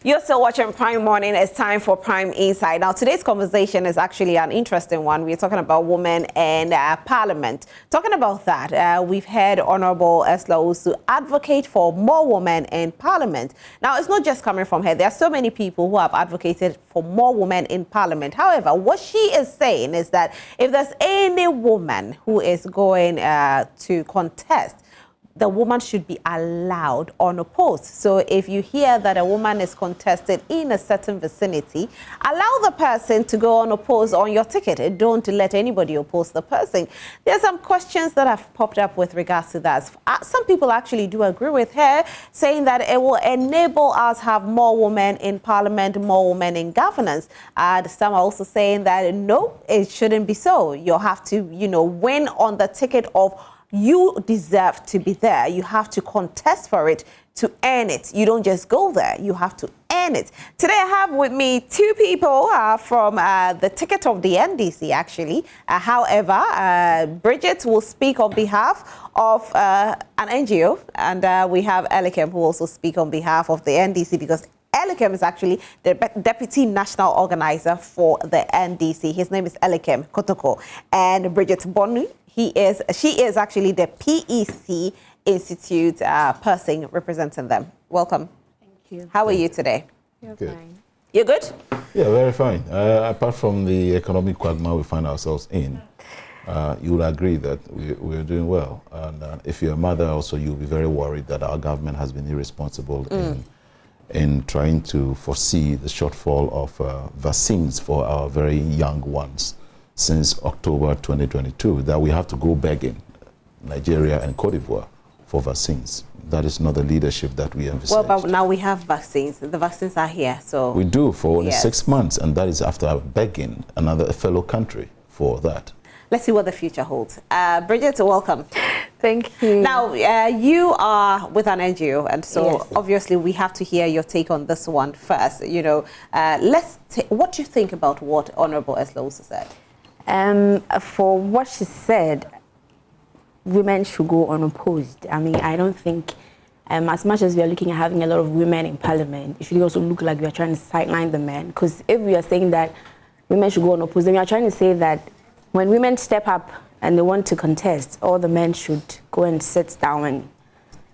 You're still watching Prime Morning. It's time for Prime Insight. Now, today's conversation is actually an interesting one. We're talking about women in Parliament. Talking about that, we've heard Honorable Esther Usu advocate for more women in Parliament. Now, it's not just coming from her. There are so many people who have advocated for more women in Parliament. However, what she is saying is that if there's any woman who is going to contest, the woman should be allowed unopposed. So if you hear that a woman is contested in a certain vicinity, allow the person to go unopposed on your ticket. Don't let anybody oppose the person. There's some questions that have popped up with regards to that. Some people actually do agree with her, saying that it will enable us to have more women in Parliament, more women in governance. And some are also saying that no, it shouldn't be so. You'll have to, win on the ticket of you deserve to be there. You have to contest for it to earn it. You don't just go there. You have to earn it. Today I have with me two people from the ticket of the NDC, actually. However, Bridget will speak on behalf of an NGO, and we have Elikem who will also speak on behalf of the NDC, because Elikem is actually the Deputy National Organizer for the NDC. His name is Elikem Kotoko. And Bridget Bonu, she is actually the PEC Institute person representing them. Welcome. Thank you. How are you today? You're Good. fine. You're good? Yeah, very fine. Apart from the economic quagmire we find ourselves in, you would agree that we're doing well. And if you're a mother also, you'll be very worried that our government has been irresponsible in trying to foresee the shortfall of vaccines for our very young ones since October 2022, that we have to go begging Nigeria and Cote d'Ivoire for vaccines. That is not the leadership that we envisage. Well, but now we have vaccines. The vaccines are here, so... We do for only yes. 6 months, and that is after begging another fellow country for that. Let's see what the future holds. Bridget, welcome. Thank you. Now, you are with an NGO, and so Yes. obviously we have to hear your take on this one first. What do you think about what Honorable Esther Usu said? For what she said, women should go unopposed. I mean, I don't think, as much as we are looking at having a lot of women in Parliament, it should also look like we are trying to sideline the men. Because if we are saying that women should go unopposed, then we are trying to say that when women step up and they want to contest, all the men should go and sit down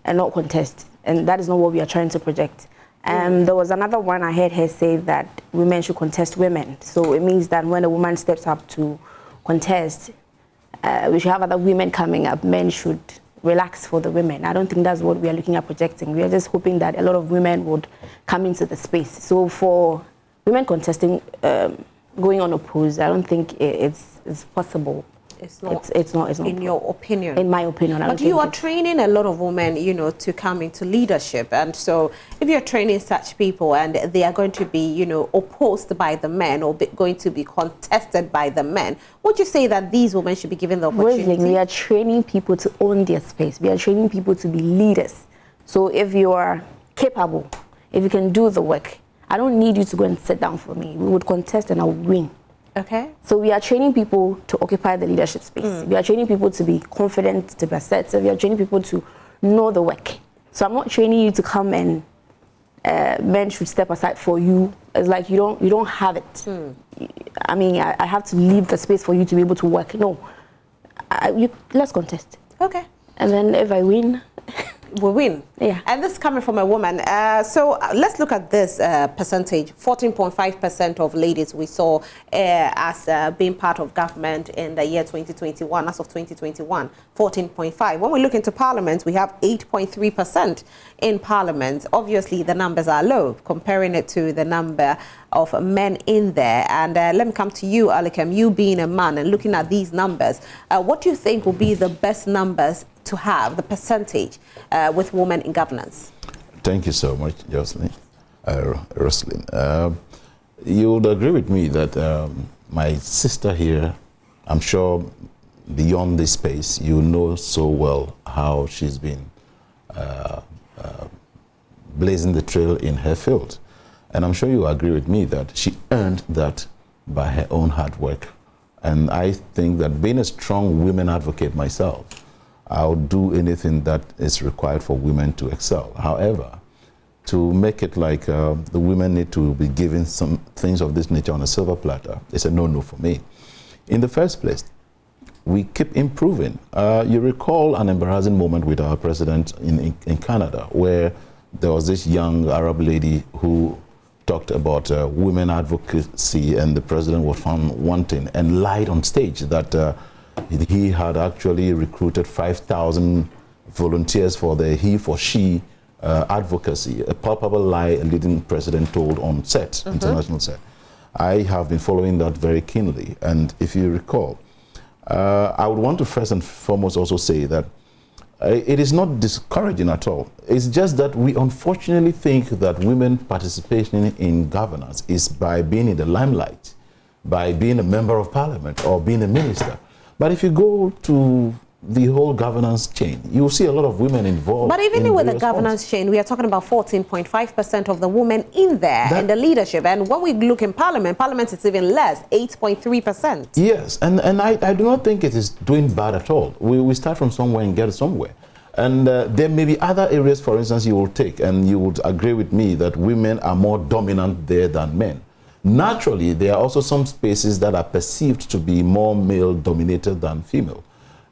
and not contest. And that is not what we are trying to project. There was another one I heard her say that women should contest women. So it means that when a woman steps up to contest, we should have other women coming up. Men should relax for the women. I don't think that's what we are looking at projecting. We are just hoping that a lot of women would come into the space. So for women contesting, going unopposed, I don't think it's possible. It's not. In your opinion? In my opinion. But you are training a lot of women, to come into leadership. And so if you're training such people and they are going to be, opposed by the men or going to be contested by the men, would you say that these women should be given the opportunity? Rosalind, we are training people to own their space. We are training people to be leaders. So if you are capable, if you can do the work, I don't need you to go and sit down for me. We would contest and I would win. Okay. So we are training people to occupy the leadership space. We are training people to be confident, to be assertive. We are training people to know the work. So I'm not training you to come and men should step aside for you. It's like you don't have it. I mean, I have to leave the space for you to be able to work. No, let's contest. Okay. And then if I win, we win. Yeah. And this is coming from a woman. So let's look at this percentage. 14.5% of ladies we saw as being part of government in the year 2021, as of 2021, 14.5. When we look into Parliament, we have 8.3% in Parliament. Obviously, the numbers are low, comparing it to the number of men in there. And let me come to you, Elikem, you being a man and looking at these numbers, what do you think will be the best numbers to have, the percentage with women in governance? Thank you so much, Jocelyn. You would agree with me that my sister here, I'm sure beyond this space, you know so well how she's been blazing the trail in her field. And I'm sure you agree with me that she earned that by her own hard work. And I think that being a strong women advocate myself, I'll do anything that is required for women to excel. However, to make it like the women need to be given some things of this nature on a silver platter, it's a no-no for me. In the first place, we keep improving. You recall an embarrassing moment with our president in Canada, where there was this young Arab lady who talked about women advocacy, and the president was found wanting and lied on stage that he had actually recruited 5,000 volunteers for the he for she advocacy, a palpable lie a leading president told on set, international set. I have been following that very keenly, and if you recall, I would want to first and foremost also say that it is not discouraging at all. It's just that we unfortunately think that women participation in governance is by being in the limelight, by being a member of parliament or being a minister. But if you go to the whole governance chain, you will see a lot of women involved. But even with the governance chain, we are talking about 14.5% of the women in there in the leadership. And when we look in parliament it's even less, 8.3%. Yes, and I do not think it is doing bad at all. We start from somewhere and get somewhere. And there may be other areas, for instance, you will take, and you would agree with me that women are more dominant there than men. Naturally, there are also some spaces that are perceived to be more male-dominated than female.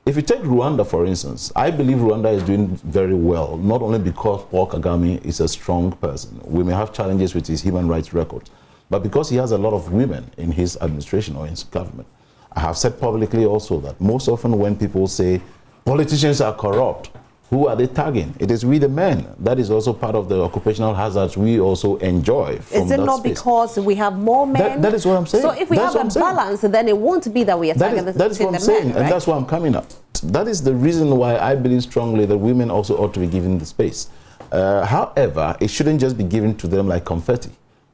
If you take Rwanda, for instance, I believe Rwanda is doing very well, not only because Paul Kagame is a strong person. We may have challenges with his human rights record, but because he has a lot of women in his administration or in his government. I have said publicly also that most often when people say politicians are corrupt, who are they tagging? It is we the men. That is also part of the occupational hazards we also enjoy from Is it that not space. because we have more men? That is what I'm saying. So if we have a balance, then it won't be that we are tagging the men, That is what I'm saying, right? and that's why I'm coming up. That is the reason why I believe strongly that women also ought to be given the space. However, it shouldn't just be given to them like confetti.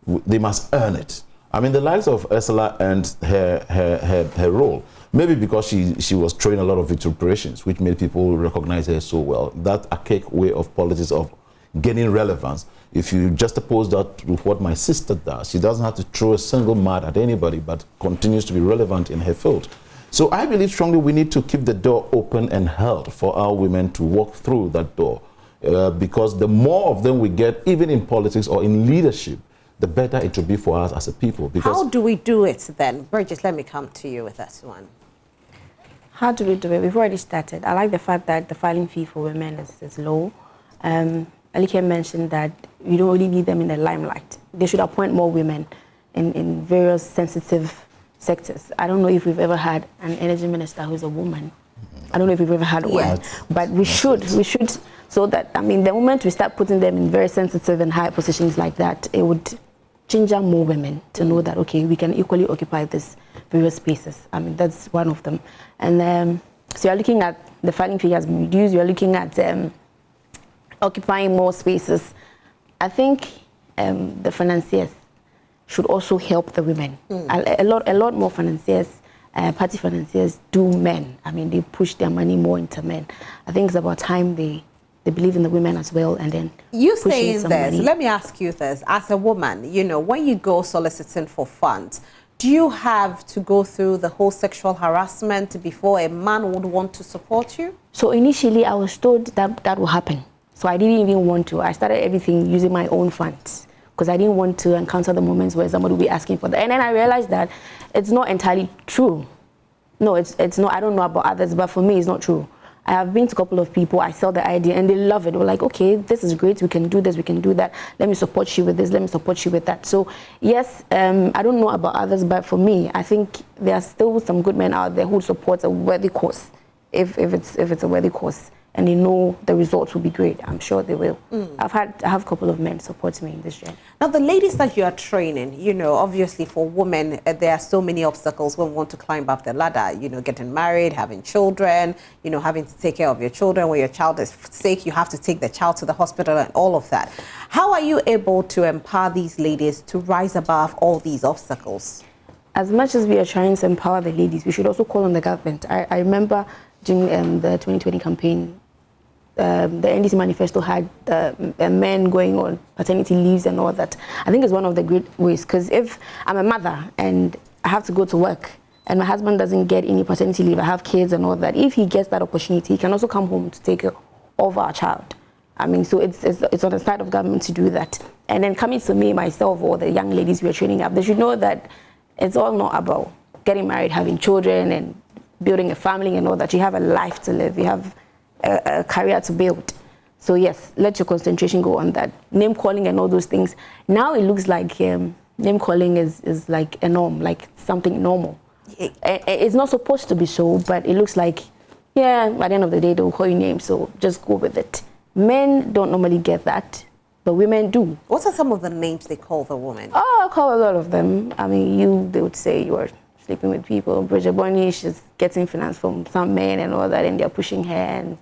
They must earn it. I mean, the likes of Ursula earned her role. Maybe because she was throwing a lot of vituperations, which made people recognize her so well. That archaic way of politics of gaining relevance. If you just oppose that with what my sister does, she doesn't have to throw a single mud at anybody, but continues to be relevant in her field. So I believe strongly we need to keep the door open and held for our women to walk through that door. Because the more of them we get, even in politics or in leadership, the better it will be for us as a people. Because how do we do it then? Burgess, let me come to you with this one. How do we do it? We've already started. I like the fact that the filing fee for women is low. Alike mentioned that you don't really need them in the limelight. They should appoint more women in various sensitive sectors. I don't know if we've ever had an energy minister who's a woman. I don't know if we've ever had one. But we should, so that, I mean, the moment we start putting them in very sensitive and high positions like that, it would ginger more women to know that, okay, we can equally occupy these various spaces. I mean, that's one of them. And so you're looking at the filing fee has been reduced, you're looking at occupying more spaces. I think the financiers should also help the women. A lot more financiers, party financiers do men. I mean, they push their money more into men. I think it's about time they believe in the women as well, and then you saying this, let me ask you this. As a woman, you know, when you go soliciting for funds, do you have to go through the whole sexual harassment before a man would want to support you? So initially I was told that will happen. So I didn't even want to. I started everything using my own funds because I didn't want to encounter the moments where somebody will be asking for that. And then I realized that it's not entirely true. No, it's not. I don't know about others, but for me, it's not true. I have been to a couple of people, I sell the idea, and they love it. They were like, okay, this is great, we can do this, we can do that. Let me support you with this, let me support you with that. So, yes, I don't know about others, but for me, I think there are still some good men out there who support a worthy cause, if it's a worthy cause. And they know the results will be great. I'm sure they will. I have a couple of men support me in this journey. Now, the ladies that you are training, you know, obviously for women, there are so many obstacles when we want to climb up the ladder. You know, getting married, having children, you know, having to take care of your children. When your child is sick, you have to take the child to the hospital and all of that. How are you able to empower these ladies to rise above all these obstacles? As much as we are trying to empower the ladies, we should also call on the government. I remember during the 2020 campaign, the NDC manifesto had men going on paternity leaves and all that. I think it's one of the great ways, because if I'm a mother and I have to go to work and my husband doesn't get any paternity leave, I have kids and all that, if he gets that opportunity, he can also come home to take care of our child. I mean, so it's on the side of government to do that. And then coming to me, myself, or the young ladies we are training up, they should know that it's all not about getting married, having children, and building a family and all that. You have a life to live. You have a career to build. So yes, let your concentration go on that. Name calling and all those things. Now it looks like name calling is like a norm, like something normal. It's not supposed to be so, but it looks like, yeah, at the end of the day, they'll call you names, so just go with it. Men don't normally get that, but women do. What are some of the names they call the woman? Oh, I call a lot of them. I mean, they would say you are sleeping with people. Bridget Bonnie, she's getting finance from some men and all that, and they're pushing her, and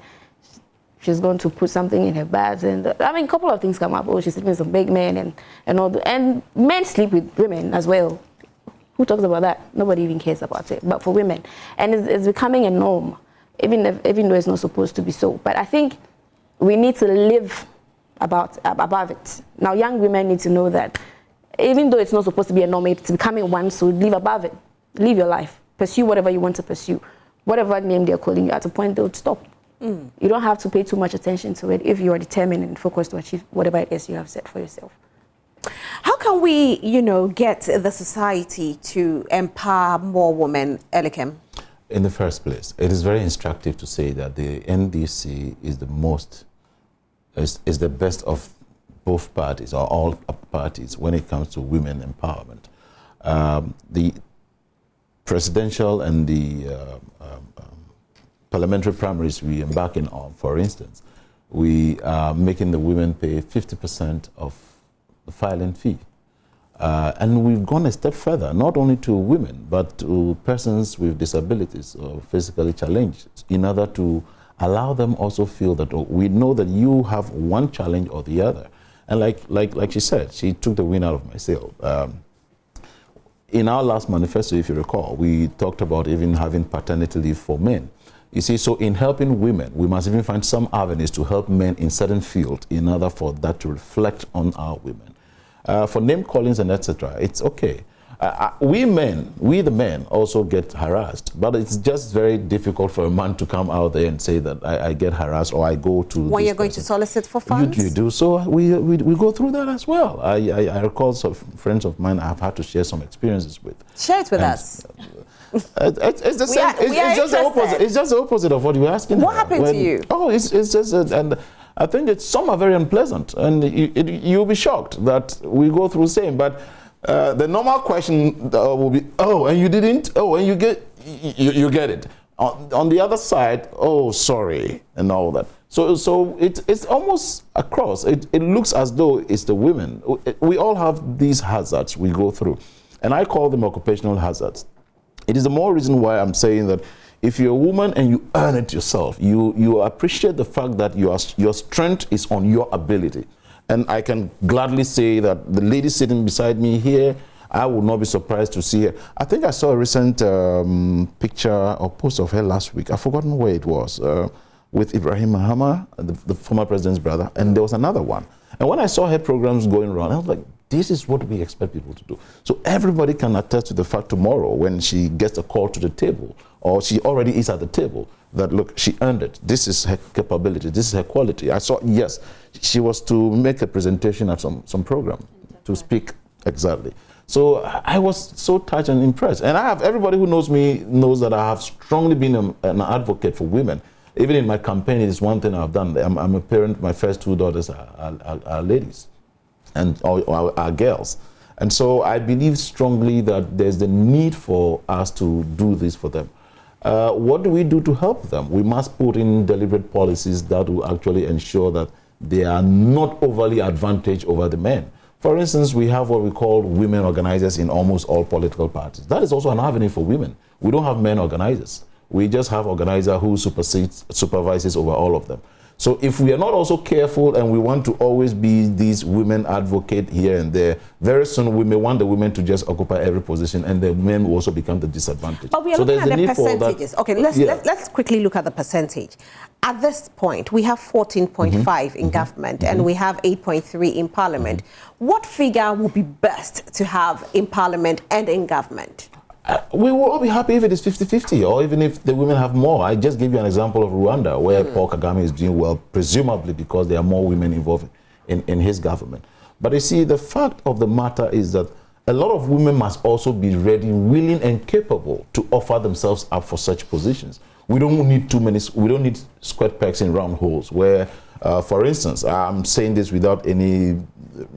she's going to put something in her bags. And I mean, a couple of things come up. Oh, she's sleeping with some big men and all that. And men sleep with women as well. Who talks about that? Nobody even cares about it. But for women, and it's becoming a norm, even though it's not supposed to be so. But I think we need to live above it. Now, young women need to know that even though it's not supposed to be a norm, it's becoming one, so live above it. Live your life. Pursue whatever you want to pursue. Whatever name they're calling you, at a point they'll stop. You don't have to pay too much attention to it if you are determined and focused to achieve whatever it is you have set for yourself. How can we, get the society to empower more women, Elikem? In the first place, it is very instructive to say that the NDC is the best of both parties, or all parties, when it comes to women empowerment. The presidential and the parliamentary primaries we embarking on, for instance, we are making the women pay 50% of the filing fee. And we've gone a step further, not only to women, but to persons with disabilities or physically challenged, in order to allow them also feel that we know that you have one challenge or the other. And like she said, she took the wind out of my sail. In our last manifesto, if you recall, we talked about even having paternity leave for men. You see, so in helping women, we must even find some avenues to help men in certain fields in order for that to reflect on our women. For name callings and etc., it's okay. We the men also get harassed, but it's just very difficult for a man to come out there and say that I get harassed or I go to when you're going to solicit for funds? You do. So we go through that as well. I recall some friends of mine I've had to share some experiences with. Share it with us. It's the same. It's just the opposite. It's just the opposite of what you were asking. What happened to you? Oh, it's just and I think some are very unpleasant, and you'll be shocked that we go through the same. But the normal question will be, oh, and you didn't, oh, and you get it. On the other side, oh, sorry, and all that. So it's almost across. It looks as though it's the women. We all have these hazards we go through, and I call them occupational hazards. It is the more reason why I'm saying that if you're a woman and you earn it yourself, you appreciate the fact that your strength is on your ability. And I can gladly say that the lady sitting beside me here, I would not be surprised to see her. I think I saw a recent picture or post of her last week. I've forgotten where it was, with Ibrahim Mahama, the former president's brother, and there was another one. And when I saw her programs going around, I was like, this is what we expect people to do. So everybody can attest to the fact tomorrow when she gets a call to the table, or she already is at the table, that look, she earned it. This is her capability. This is her quality. I saw, yes, she was to make a presentation at some program to speak exactly. So I was so touched and impressed. And everybody who knows me knows that I have strongly been an advocate for women. Even in my campaign, it is one thing I've done. I'm a parent. My first two daughters are ladies and are girls. And so I believe strongly that there's the need for us to do this for them. What do we do to help them? We must put in deliberate policies that will actually ensure that they are not overly advantaged over the men. For instance, we have what we call women organizers in almost all political parties. That is also an avenue for women. We don't have men organizers. We just have organizer who supervises over all of them. So if we are not also careful and we want to always be these women advocate here and there, very soon we may want the women to just occupy every position and the men will also become the disadvantage. But we are looking at the percentages. Okay, let's quickly look at the percentage. At this point, we have 14.5 in government and we have 8.3 in parliament. What figure would be best to have in parliament and in government? We will all be happy if it is 50-50, or even if the women have more. I just gave you an example of Rwanda, where Paul Kagame is doing well, presumably because there are more women involved in his government. But you see, the fact of the matter is that a lot of women must also be ready, willing, and capable to offer themselves up for such positions. We don't need we don't need square pegs in round holes where, for instance, I'm saying this without any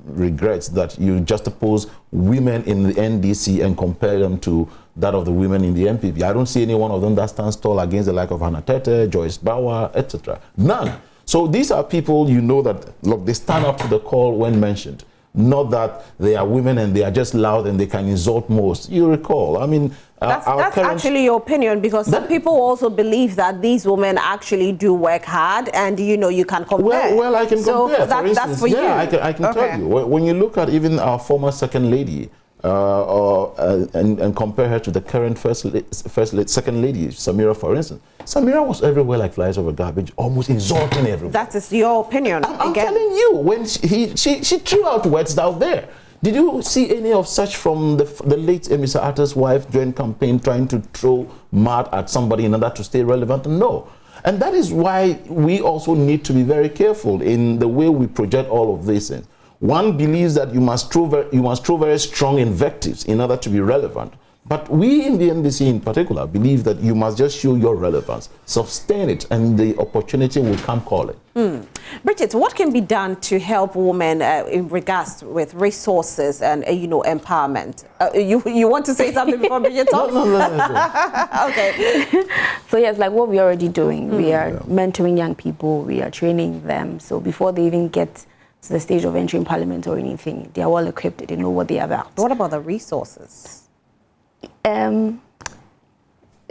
regrets, that you juxtapose women in the NDC and compare them to that of the women in the MPP. I don't see any one of them that stands tall against the like of Hannah Tete, Joyce Bauer, etc. None. So these are people, you know, that, look, they stand up to the call when mentioned. Not that they are women and they are just loud and they can insult most. You recall, I mean, that's actually your opinion, because some people also believe that these women actually do work hard, and you know, you can compare. Well, I can compare. For instance, that's for you. I can tell you. When you look at even our former second lady, and compare her to the current second lady, Samira, for instance. Samira was everywhere like flies over garbage, almost insulting everyone. That is your opinion. I'm telling you, when she threw out words out there. Did you see any of such from the late Emisa Atta's wife during campaign trying to throw mud at somebody in order to stay relevant? No. And that is why we also need to be very careful in the way we project all of these things. One believes that you must throw very strong invectives in order to be relevant. But we in the NDC in particular believe that you must just show your relevance, sustain it, and the opportunity will come calling. Bridget, what can be done to help women in regards with resources and you know, empowerment? You want to say something before Bridget talks? No. Okay. So yes, like what we're already doing, we are mentoring young people, we are training them. So before they even get to the stage of entering parliament or anything, they are well equipped, they know what they are about. What about the resources?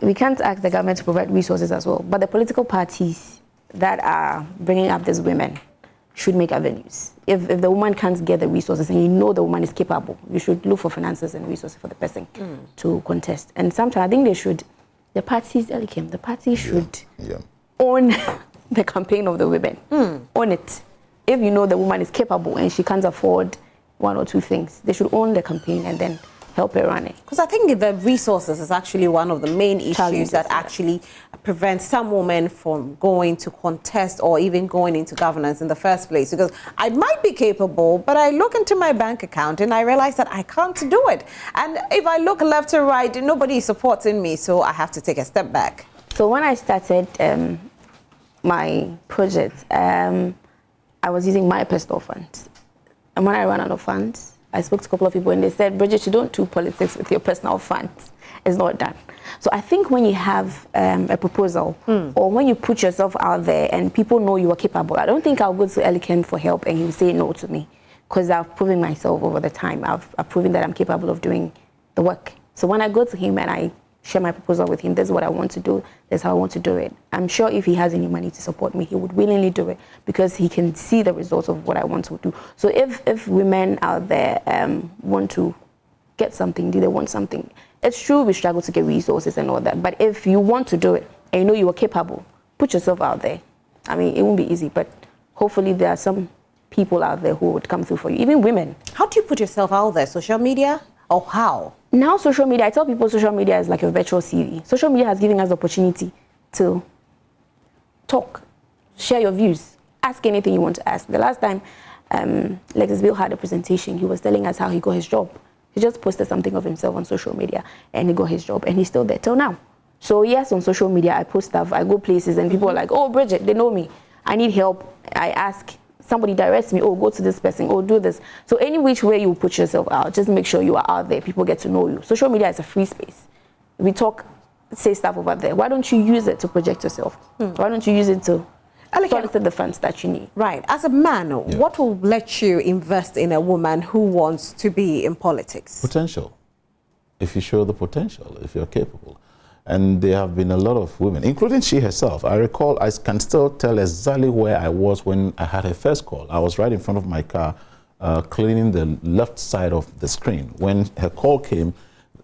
We can't ask the government to provide resources as well, but the political parties that are bringing up these women should make avenues. If the woman can't get the resources and you know the woman is capable, you should look for finances and resources for the person to contest. And sometimes I think the parties should own the campaign of the women. Own it. If you know the woman is capable and she can't afford one or two things, they should own the campaign and then help her run it. Because I think the resources is actually one of the main issues that actually prevents some women from going to contest or even going into governance in the first place. Because I might be capable, but I look into my bank account and I realize that I can't do it. And if I look left to right, nobody is supporting me, so I have to take a step back. So when I started my project, I was using my personal funds. And when I ran out of funds, I spoke to a couple of people and they said, Bridget, you don't do politics with your personal funds. It's not done. So I think when you have a proposal or when you put yourself out there and people know you are capable, I don't think I'll go to Elikem for help and he'll say no to me, because I've proven myself over the time. I've proven that I'm capable of doing the work. So when I go to him and I share my proposal with him, this is what I want to do, this is how I want to do it. I'm sure if he has any money to support me, he would willingly do it because he can see the results of what I want to do. So if women out there want to get something, do they want something? It's true we struggle to get resources and all that, but if you want to do it and you know you are capable, put yourself out there. I mean, it won't be easy, but hopefully there are some people out there who would come through for you, even women. How do you put yourself out there? Social media? Or how? Now social media, I tell people social media is like a virtual CV. Social media has given us the opportunity to talk, share your views, ask anything you want to ask. The last time Lexis Bill had a presentation, he was telling us how he got his job. He just posted something of himself on social media and he got his job and he's still there till now. So yes, on social media, I post stuff, I go places and people are like, oh, Bridget, they know me. I need help. I ask. Somebody directs me, oh, go to this person, oh, do this. So any which way you put yourself out, just make sure you are out there. People get to know you. Social media is a free space. We talk, say stuff over there. Why don't you use it to project yourself? Why don't you use it to solicit the funds that you need? Right. As a man, what will let you invest in a woman who wants to be in politics? Potential. If you show the potential, if you're capable. And there have been a lot of women, including she herself. I recall, I can still tell exactly where I was when I had her first call. I was right in front of my car, cleaning the left side of the screen when her call came,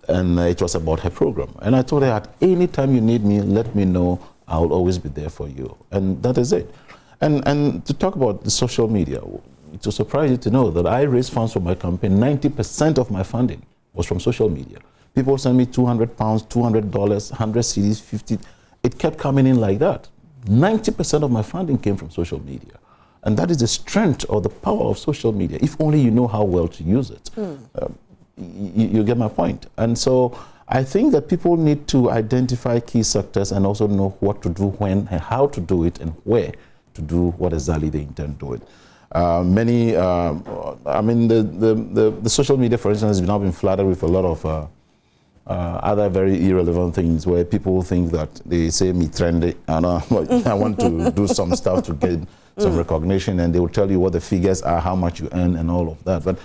and it was about her program. And I told her, at any time you need me, let me know. I will always be there for you. And that is it. And to talk about the social media, it will surprise you to know that I raised funds for my campaign. 90% of my funding was from social media. People send me £200, $200, 100 CDs, 50. It kept coming in like that. 90% of my funding came from social media. And that is the strength or the power of social media, if only you know how well to use it. You get my point. And so I think that people need to identify key sectors and also know what to do, when, and how to do it, and where to do what exactly they intend to do it. I mean, the social media, for instance, has now been flooded with a lot of other very irrelevant things where people think that they say me trendy and I want to do some stuff to get some recognition, and they will tell you what the figures are, how much you earn, and all of that. But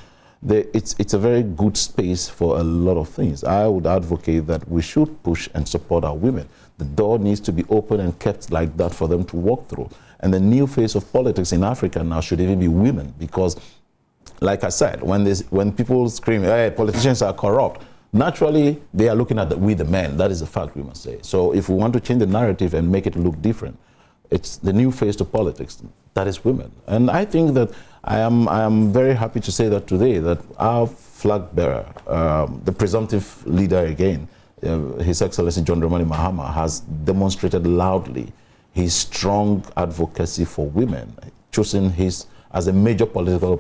it's a very good space for a lot of things. I would advocate that we should push and support our women. The door needs to be open and kept like that for them to walk through. And the new face of politics in Africa now should even be women, because, like I said, when people scream, hey, politicians are corrupt, naturally they are looking at we the men. That is a fact, we must say. So if we want to change the narrative and make it look different, it's the new face to politics, that is women. And I think that I am very happy to say that today, that our flag bearer, the presumptive leader again, His Excellency John Dramani Mahama, has demonstrated loudly his strong advocacy for women, choosing as a major political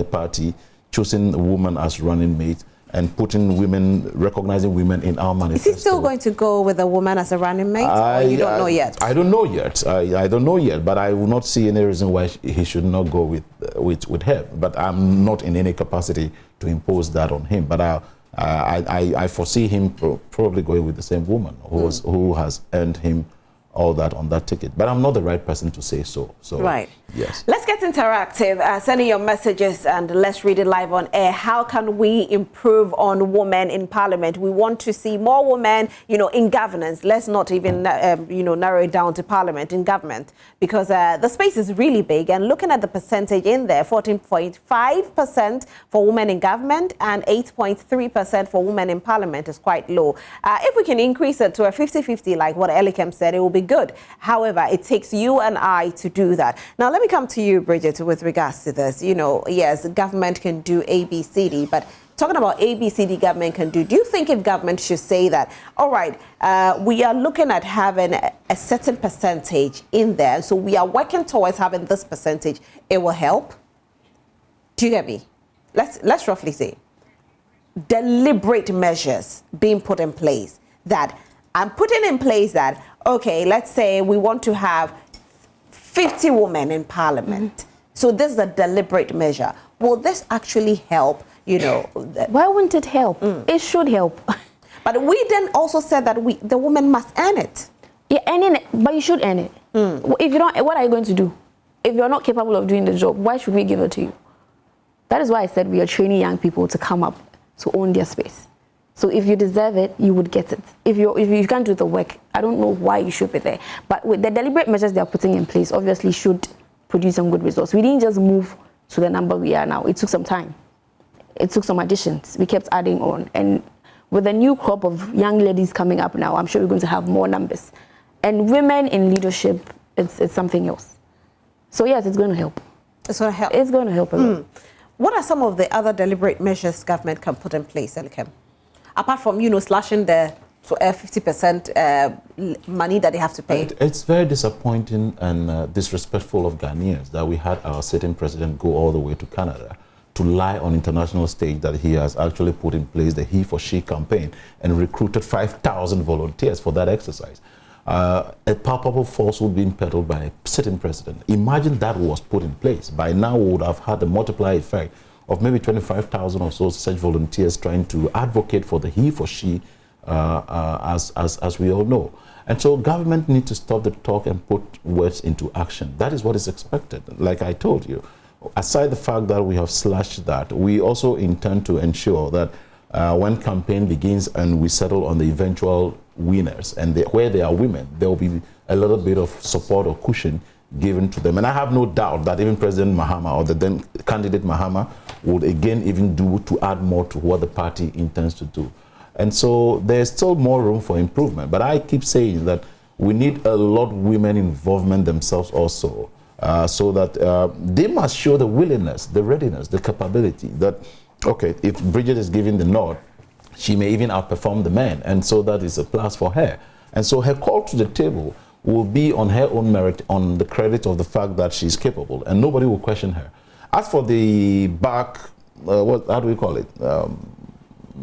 party, choosing a woman as running mate, and putting women, recognizing women in our manifesto. Is he still going to go with a woman as a running mate, or you don't know yet? I don't know yet. I don't know yet, but I will not see any reason why he should not go with her. But I'm not in any capacity to impose that on him. But I foresee him probably going with the same woman who has earned him all that on that ticket. But I'm not the right person to say so. Right. Yes. Let's get interactive. Sending your messages and let's read it live on air. How can we improve on women in Parliament? We want to see more women, in governance. Let's not even, narrow it down to Parliament, in government, because the space is really big. And looking at the percentage in there, 14.5% for women in government and 8.3% for women in Parliament is quite low. If we can increase it to a 50-50, like what Elikem said, it will be good. However, it takes you and I to do that. Now, let me come to you, Bridget, with regards to this. Yes, government can do A, B, C, D, but talking about A, B, C, D government can do you think if government should say that, all right, we are looking at having a certain percentage in there, so we are working towards having this percentage, it will help? Do you get me? Let's roughly say deliberate measures being put in place that I'm putting in place that, okay, let's say we want to have 50 women in Parliament. So this is a deliberate measure. Will this actually help, Why wouldn't it help? It should help. But we then also said that the woman must earn it. Yeah, earning it, but you should earn it. If you don't, what are you going to do? If you're not capable of doing the job, why should we give it to you? That is why I said we are training young people to come up, to own their space. So if you deserve it, you would get it. If you can't do the work, I don't know why you should be there. But with the deliberate measures they are putting in place, obviously should produce some good results. We didn't just move to the number we are now. It took some time. It took some additions. We kept adding on. And with a new crop of young ladies coming up now, I'm sure we're going to have more numbers. And women in leadership, it's something else. So yes, it's going to help. It's going to help. It's going to help a lot. What are some of the other deliberate measures government can put in place, Elikem? Apart from, slashing the 50% money that they have to pay. It's very disappointing and disrespectful of Ghanaians that we had our sitting president go all the way to Canada to lie on international stage that he has actually put in place the He for She campaign and recruited 5,000 volunteers for that exercise. A palpable falsehood being peddled by a sitting president. Imagine that was put in place. By now we would have had a multiplier effect of maybe 25,000 or so such volunteers trying to advocate for the He for She, as we all know. And so government needs to stop the talk and put words into action. That is what is expected. Like I told you, aside the fact that we have slashed that, we also intend to ensure that when campaign begins and we settle on the eventual winners, and where there are women, there will be a little bit of support or cushion given to them. And I have no doubt that even President Mahama or the then candidate Mahama would again even do to add more to what the party intends to do. And so there's still more room for improvement. But I keep saying that we need a lot of women involvement themselves also, so that they must show the willingness, the readiness, the capability that, okay, if Bridget is giving the nod, she may even outperform the men, and so that is a plus for her. And so her call to the table will be on her own merit, on the credit of the fact that she's capable, and nobody will question her. As for the back, how do we call it?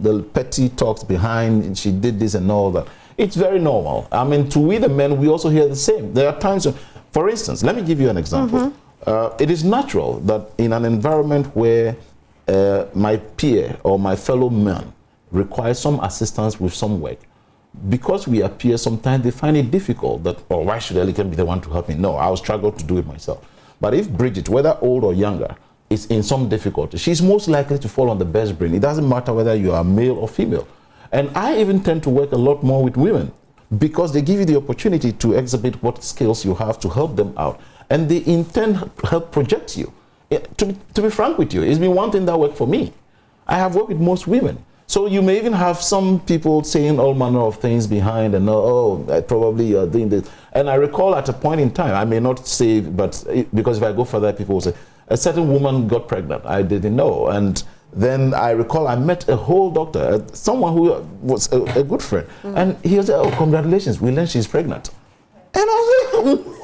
The petty talks behind, she did this and all that. It's very normal. I mean, to we the men, we also hear the same. There are times, for instance, let me give you an example. It is natural that in an environment where my peer or my fellow man requires some assistance with some work, because we are peers, sometimes they find it difficult that, oh, why should Elikem be the one to help me? No, I'll struggle to do it myself. But if Bridget, whether old or younger, is in some difficulty, she's most likely to fall on the best brain. It doesn't matter whether you are male or female. And I even tend to work a lot more with women because they give you the opportunity to exhibit what skills you have to help them out. And they intend help project you. To be frank with you, it's been one thing that worked for me. I have worked with most women. So you may even have some people saying all manner of things behind and, oh, probably you're doing this. And I recall at a point in time, I may not say, but because if I go further, people will say, a certain woman got pregnant. I didn't know. And then I recall I met a whole doctor, someone who was a good friend. And he was like, oh, congratulations, we learned she's pregnant. And I was like,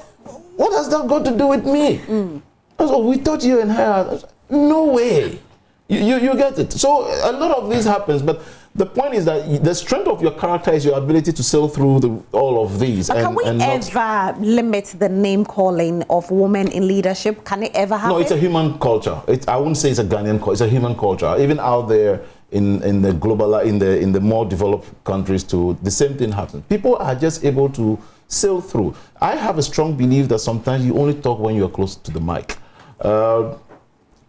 what has that got to do with me? I was like, we thought you and her. No way. You get it. So a lot of this happens, but the point is that the strength of your character is your ability to sail through all of these. But can we ever limit the name calling of women in leadership? Can it ever happen? No, it's a human culture. I wouldn't say it's a Ghanaian culture. It's a human culture. Even out there in the global, in the more developed countries too, the same thing happens. People are just able to sail through. I have a strong belief that sometimes you only talk when you are close to the mic.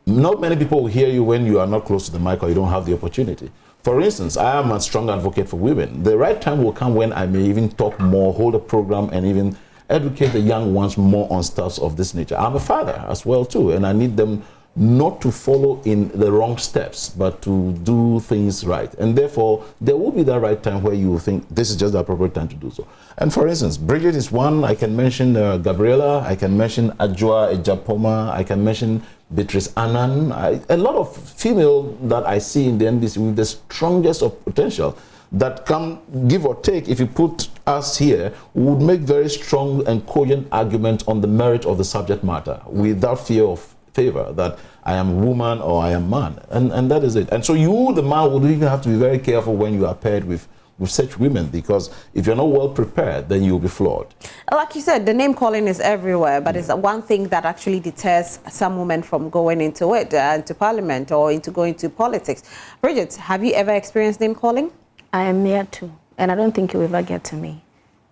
Not many people will hear you when you are not close to the mic or you don't have the opportunity. For instance, I am a strong advocate for women. The right time will come when I may even talk more, hold a program, and even educate the young ones more on stuff of this nature. I'm a father as well too, and I need them not to follow in the wrong steps, but to do things right. And therefore, there will be that right time where you will think this is just the appropriate time to do so. And for instance, Bridget is one. I can mention Gabriela. I can mention Ajwa Ejapoma. I can mention Beatrice Annan. A lot of female that I see in the NDC with the strongest of potential that can give or take, if you put us here, would make very strong and cogent arguments on the merit of the subject matter without fear of favor that I am woman or I am man, and that is it. And so you, the man, would even have to be very careful when you are paired with such women, because if you're not well prepared, then you'll be flawed. Like you said, the name calling is everywhere, but it's one thing that actually deters some women from going into it, into parliament or into going to politics. Bridget, have you ever experienced name calling? I am yet to, and I don't think it will ever get to me.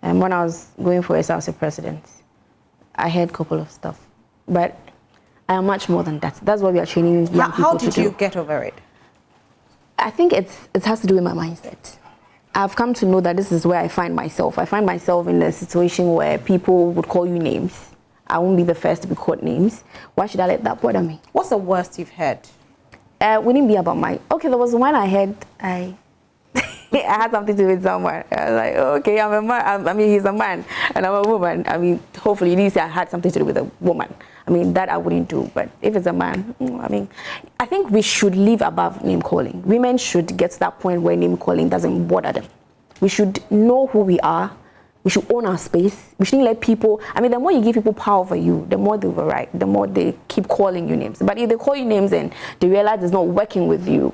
And when I was going for SRC president, I heard a couple of stuff, but I am much more than that. That's what we are training young people to do. How did you get over it? I think it has to do with my mindset. I've come to know that this is where I find myself. I find myself in a situation where people would call you names. I won't be the first to be called names. Why should I let that bother me? What's the worst you've heard? Wouldn't be about my... Okay, there was one I heard. I had something to do with someone. I was like, oh, okay, I'm a man. I mean, he's a man and I'm a woman. I mean, hopefully you didn't say I had something to do with a woman. I mean, that I wouldn't do. But if it's a man, I mean, I think we should live above name calling. Women should get to that point where name calling doesn't bother them. We should know who we are. We should own our space. We shouldn't let people... I mean, the more you give people power over you, the more they will write, the more they keep calling you names. But if they call you names and they realize it's not working with you,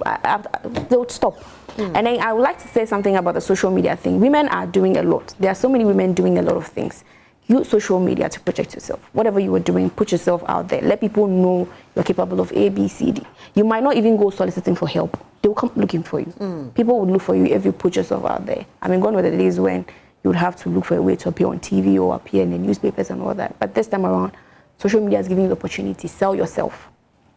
they'll stop. And then I would like to say something about the social media thing. Women are doing a lot. There are so many women doing a lot of things. Use social media to project yourself. Whatever you are doing, put yourself out there. Let people know you're capable of A, B, C, D. You might not even go soliciting for help. They will come looking for you. People would look for you if you put yourself out there. I mean, gone were the days when you would have to look for a way to appear on TV or appear in the newspapers and all that. But this time around, social media is giving you the opportunity. Sell yourself.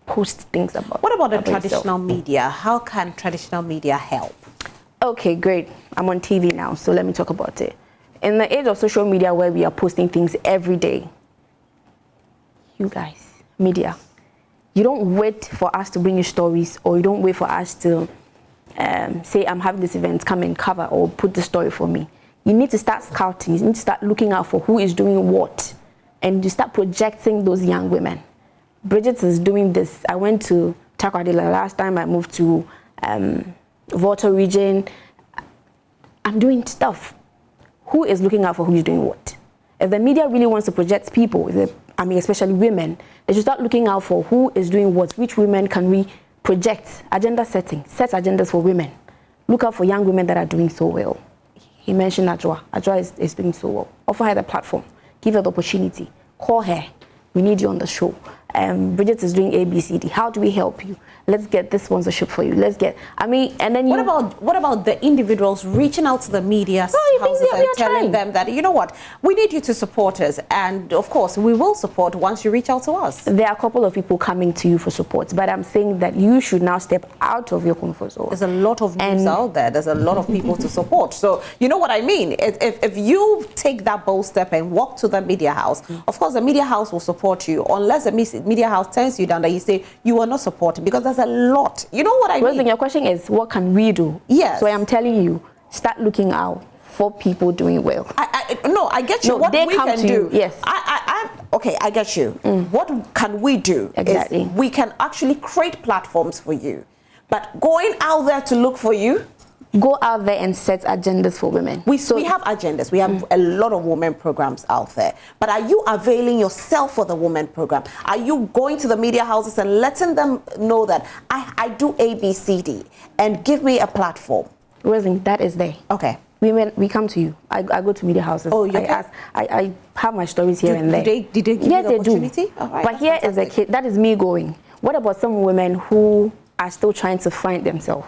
Post things about. What about the traditional media? How can traditional media help? Okay, great. I'm on TV now, so let me talk about it. In the age of social media where we are posting things every day, you guys, media, you don't wait for us to bring you stories, or you don't wait for us to say, I'm having this event, come and cover or put the story for me. You need to start scouting. You need to start looking out for who is doing what, and you start projecting those young women. Bridget is doing this. I went to Takwadila last time. I moved to Volta region. I'm doing stuff. Who is looking out for who's doing what? If the media really wants to project people, especially women, they should start looking out for who is doing what. Which women can we project? Agenda setting. Set agendas for women. Look out for young women that are doing so well. He mentioned Ajwa. Ajwa is doing so well. Offer her the platform. Give her the opportunity. Call her. We need you on the show. Bridget is doing ABCD. How do we help you? Let's get this sponsorship for you. Let's get, and then you... What about the individuals reaching out to the media houses and telling them that, you know what, we need you to support us, and of course we will support once you reach out to us? There are a couple of people coming to you for support, but I'm saying that you should now step out of your comfort zone. There's a lot of news out there. There's a lot of people to support. So you know what I mean? If you take that bold step and walk to the media house, of course the media house will support you, unless the media house turns you down, that you say you are not supported, because there's a lot. You know what I mean? Your question is, what can we do? Yes. So I am telling you, start looking out for people doing well. No, I get you. No, what they we come can to do. you. Yes. Okay, I get you. What can we do? Exactly. Is we can actually create platforms for you. But going out there to look for you, go out there and set agendas for women. We have agendas. We have a lot of women programs out there. But are you availing yourself for the women program? Are you going to the media houses and letting them know that I do ABCD and give me a platform? Rosie, that is there. Okay. We come to you. I go to media houses. Oh, you I have my stories here and there. Did they give you the opportunity? Do. Right, but here is the kid. That is me going. What about some women who are still trying to find themselves?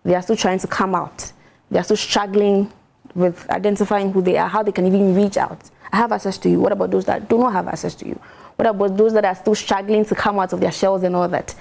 They are still trying to come out. They are still struggling with identifying who they are, how they can even reach out. I have access to you. What about those that do not have access to you? What about those that are still struggling to come out of their shells and all that?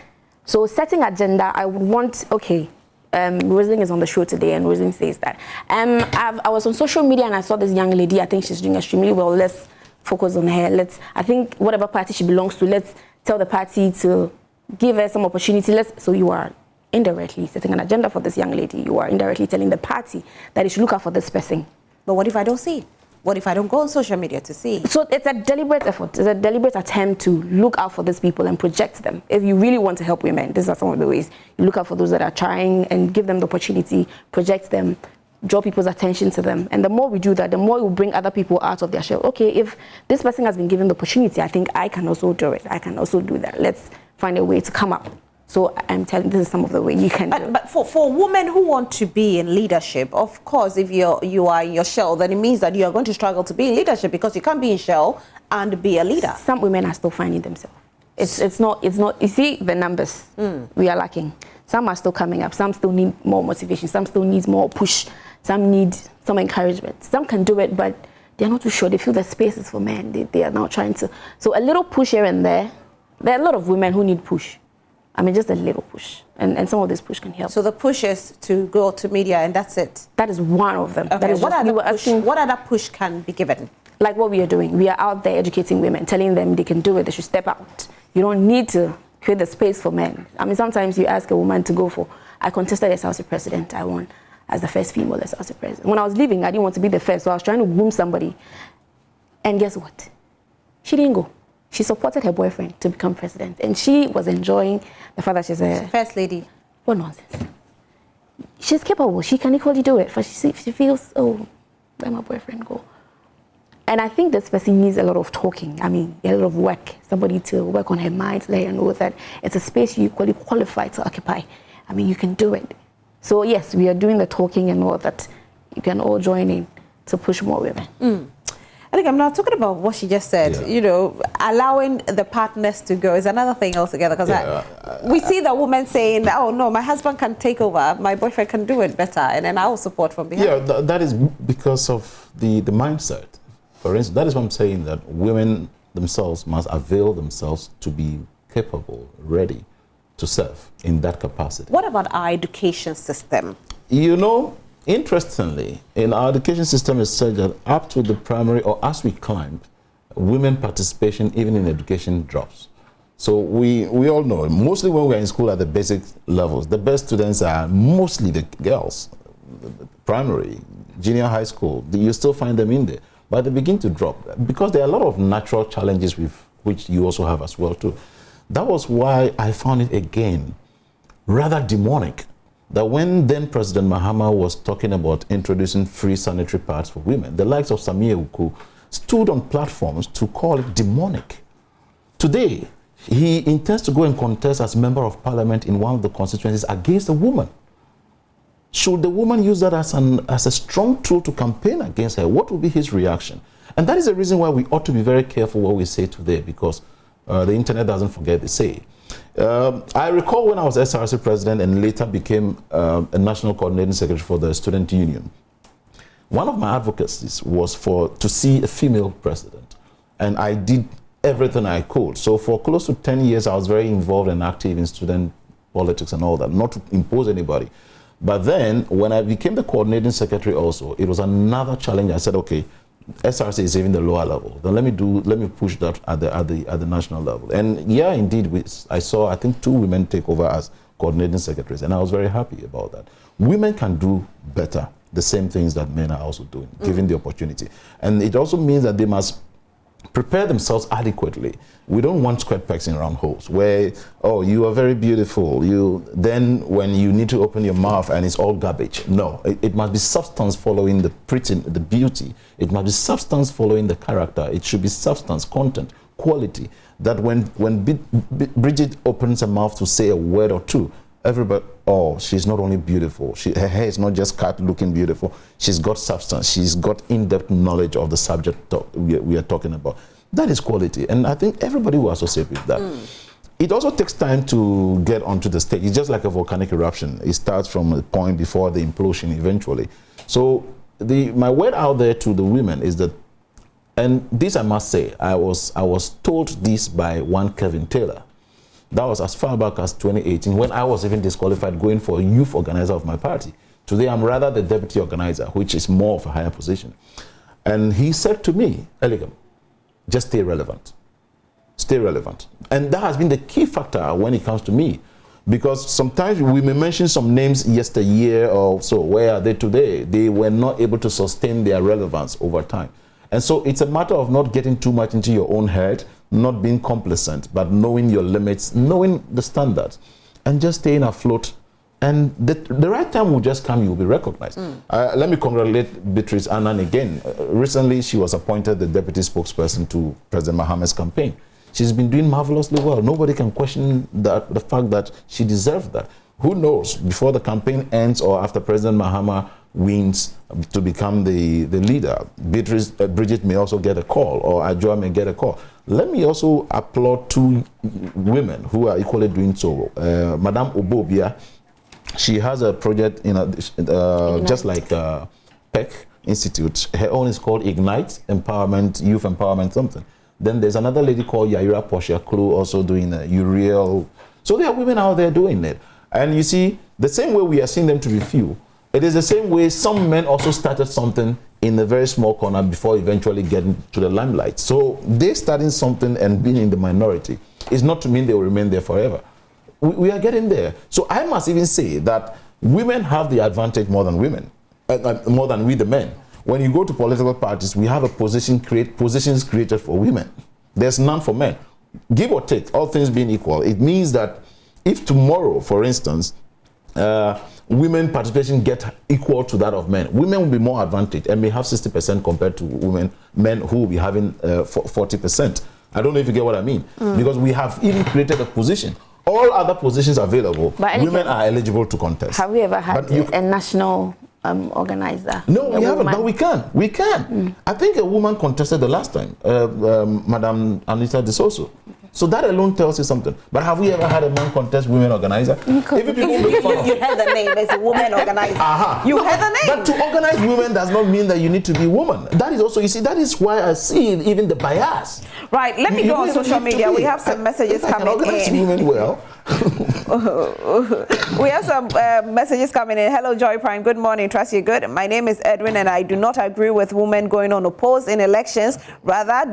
So setting agenda, I would want, Rosalind is on the show today, and Rosalind says that. I was on social media and I saw this young lady. I think she's doing extremely well. Let's focus on her. I think whatever party she belongs to, let's tell the party to give her some opportunity. So you are indirectly setting an agenda for this young lady. You are indirectly telling the party that they should look out for this person. But what if I don't see? What if I don't go on social media to see? So it's a deliberate effort. It's a deliberate attempt to look out for these people and project them. If you really want to help women, these are some of the ways. You look out for those that are trying and give them the opportunity, project them, draw people's attention to them. And the more we do that, the more we bring other people out of their shell. Okay, if this person has been given the opportunity, I think I can also do it. I can also do that. Let's find a way to come up. So I'm telling this is some of the way you can do it. But for women who want to be in leadership, of course, if you are in your shell, then it means that you are going to struggle to be in leadership, because you can't be in shell and be a leader. Some women are still finding themselves. It's not, you see the numbers we are lacking. Some are still coming up. Some still need more motivation. Some still need more push. Some need some encouragement. Some can do it, but they're not too sure. They feel the space is for men. They are now trying to. So a little push here and there. There are a lot of women who need push. Just a little push. And some of this push can help. So the push is to go to media, and that's it? That is one of them. Okay. That is what other push can be given? Like what we are doing. We are out there educating women, telling them they can do it, they should step out. You don't need to create the space for men. Sometimes you ask a woman to go for, I contested as House President. I won as the first female as House President. When I was leaving, I didn't want to be the first, so I was trying to groom somebody. And guess what? She didn't go. She supported her boyfriend to become president, and she was enjoying the fact that she's a first lady. What nonsense! She's capable. She can equally do it. But she feels, let my boyfriend go. And I think this person needs a lot of talking. A lot of work. Somebody to work on her mind, to let her know that it's a space you equally qualified to occupy. You can do it. So yes, we are doing the talking and all that. You can all join in to push more women. I think I'm not talking about what she just said. Yeah. Allowing the partners to go is another thing altogether. Because we see the woman saying, "Oh no, my husband can take over. My boyfriend can do it better," and then I will support from behind. Yeah, that is because of the mindset. For instance, that is what I'm saying, that women themselves must avail themselves to be capable, ready to serve in that capacity. What about our education system? Interestingly, in our education system is such that up to the primary, or as we climb, women participation even in education drops. So we all know, mostly when we're in school at the basic levels, the best students are mostly the girls, primary, junior high school. You still find them in there, but they begin to drop because there are a lot of natural challenges with which you also have as well too. That was why I found it again rather demonic that when then President Mahama was talking about introducing free sanitary pads for women, the likes of Samia Uku stood on platforms to call it demonic. Today, he intends to go and contest as member of parliament in one of the constituencies against a woman. Should the woman use that as a strong tool to campaign against her? What will be his reaction? And that is the reason why we ought to be very careful what we say today, because the internet doesn't forget to say. I recall when I was SRC president and later became a national coordinating secretary for the student union, one of my advocacies was to see a female president, and I did everything I could. So for close to 10 years, I was very involved and active in student politics and all that, not to impose anybody. But then when I became the coordinating secretary also, it was another challenge. I said, okay, SRC is even the lower level. Then let me push that at the national level. And yeah, indeed, I saw, I think, 2 women take over as coordinating secretaries, and I was very happy about that. Women can do better the same things that men are also doing, given the opportunity. And it also means that they must prepare themselves adequately. We don't want square pegs in round holes where, oh, you are very beautiful. Then when you need to open your mouth and it's all garbage. No, it must be substance following the pretty, the beauty. It must be substance following the character. It should be substance, content, quality. That when Bridget opens her mouth to say a word or two, everybody, oh, she's not only beautiful. Her hair is not just cut looking beautiful. She's got substance. She's got in-depth knowledge of the subject we are talking about. That is quality. And I think everybody will associate with that. It also takes time to get onto the stage. It's just like a volcanic eruption. It starts from a point before the implosion eventually. So my word out there to the women is that, and this I must say, I was told this by one Kevin Taylor. That was as far back as 2018, when I was even disqualified going for a youth organizer of my party. Today, I'm rather the deputy organizer, which is more of a higher position. And he said to me, Elegam, just stay relevant. Stay relevant. And that has been the key factor when it comes to me. Because sometimes we may mention some names yesteryear or so. Where are they today? They were not able to sustain their relevance over time. And so it's a matter of not getting too much into your own head, not being complacent, but knowing your limits, knowing the standards, and just staying afloat. And the right time will just come, you will be recognized. Let me congratulate Beatrice Annan again. Recently, she was appointed the deputy spokesperson to President Mahama's campaign. She's been doing marvelously well. Nobody can question the fact that she deserved that. Who knows, before the campaign ends or after President Mahama wins to become the leader, Bridget may also get a call, or Ajua may get a call. Let me also applaud 2 women who are equally doing so. Madame Obobia, she has a project just like PEC Institute. Her own is called Ignite Empowerment, Youth Empowerment something. Then there's another lady called Yaira Portia Klu also doing Uriel. So there are women out there doing it. And you see, the same way we are seeing them to be few, it is the same way some men also started something in a very small corner before eventually getting to the limelight. So they starting something and being in the minority is not to mean they will remain there forever. We are getting there. So I must even say that women have the advantage more than women, more than we the men. When you go to political parties, we have positions created for women. There's none for men. Give or take, all things being equal, it means that if tomorrow, for instance, women participation get equal to that of men, women will be more advantaged and may have 60% compared to men who will be having 40%. I don't know if you get what I mean. Because we have even created a position. All other positions available, women are eligible to contest. Have we ever had a national organizer? No, we haven't, but we can. We can. I think a woman contested the last time, Madam Anita De Soso. So that alone tells you something. But have we ever had a man contest women organizer? You heard the name, it's a woman organizer. You heard the name. But to organize women does not mean that you need to be a wowoman. That is also, you see, that is why I see even the bias. Right, let me go on social media. We have some messages coming in. Women well. We have some messages coming in. Hello, Joy Prime. Good morning. Trust you good. My name is Edwin, and I do not agree with women going unopposed in elections. Rather,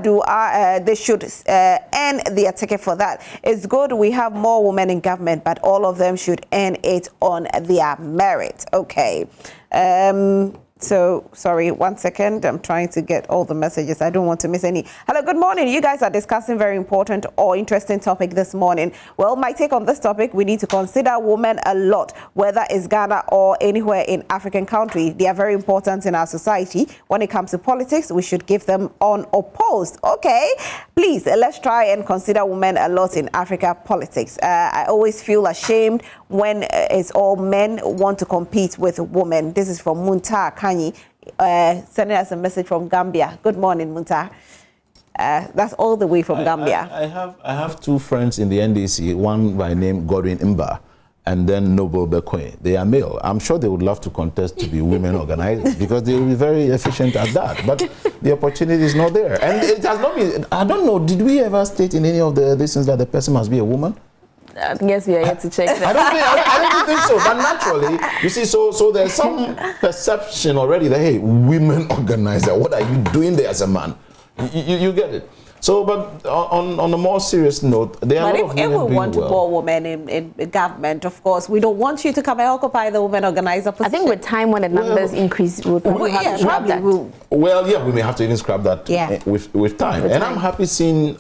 they should earn their ticket for that. It's good we have more women in government, but all of them should earn it on their merit. Okay. So, sorry, 1 second. I'm trying to get all the messages. I don't want to miss any. Hello, good morning. You guys are discussing very important or interesting topic this morning. Well, my take on this topic, we need to consider women a lot, whether it's Ghana or anywhere in African country. They are very important in our society. When it comes to politics, we should give them unopposed. Okay, please, let's try and consider women a lot in Africa politics. I always feel ashamed when it's all men want to compete with women. This is from Munta Kanyi, sending us a message from Gambia. Good morning, Munta. That's all the way from Gambia. I have two friends in the NDC, one by name Godwin Imba, and then Noble Bekwe. They are male. I'm sure they would love to contest to be women organized because they will be very efficient at that. But the opportunity is not there. And it has not been, I don't know, did we ever state in any of the listings that the person must be a woman? I guess we are yet to check that. I don't think so, but naturally, you see, so there's some perception already that, hey, women organizer, what are you doing there as a man? You get it. So, but on a more serious note, there are a lot of women doing well. If we want more women in government, of course, we don't want you to come and occupy the women organizer position. I think with time, when the numbers increase, we'll probably have to scrap that. Well, yeah, we may have to even scrap that with time. And I'm happy seeing...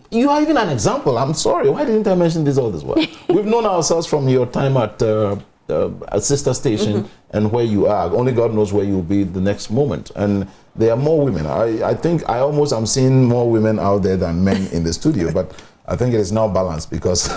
You are even an example. I'm sorry. Why didn't I mention this all this while? We've known ourselves from your time at a sister station and where you are. Only God knows where you'll be the next moment. And there are more women. I think I almost am seeing more women out there than men in the studio. But I think it is now balanced because...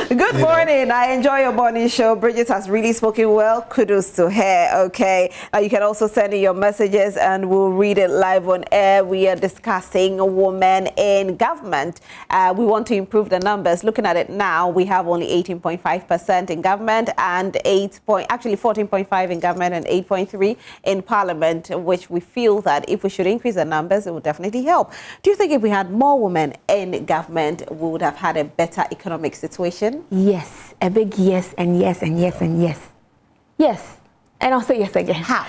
Good morning. I enjoy your morning show. Bridget has really spoken well. Kudos to her. Okay. You can also send in your messages and we'll read it live on air. We are discussing women in government. We want to improve the numbers. Looking at it now, we have only 18.5% in government and 14.5 in government and 8.3 in parliament, which we feel that if we should increase the numbers, it would definitely help. Do you think if we had more women in government, we would have had a better economic situation? Yes, a big yes and yes and yes and yes. Yes, and I'll say yes again. How?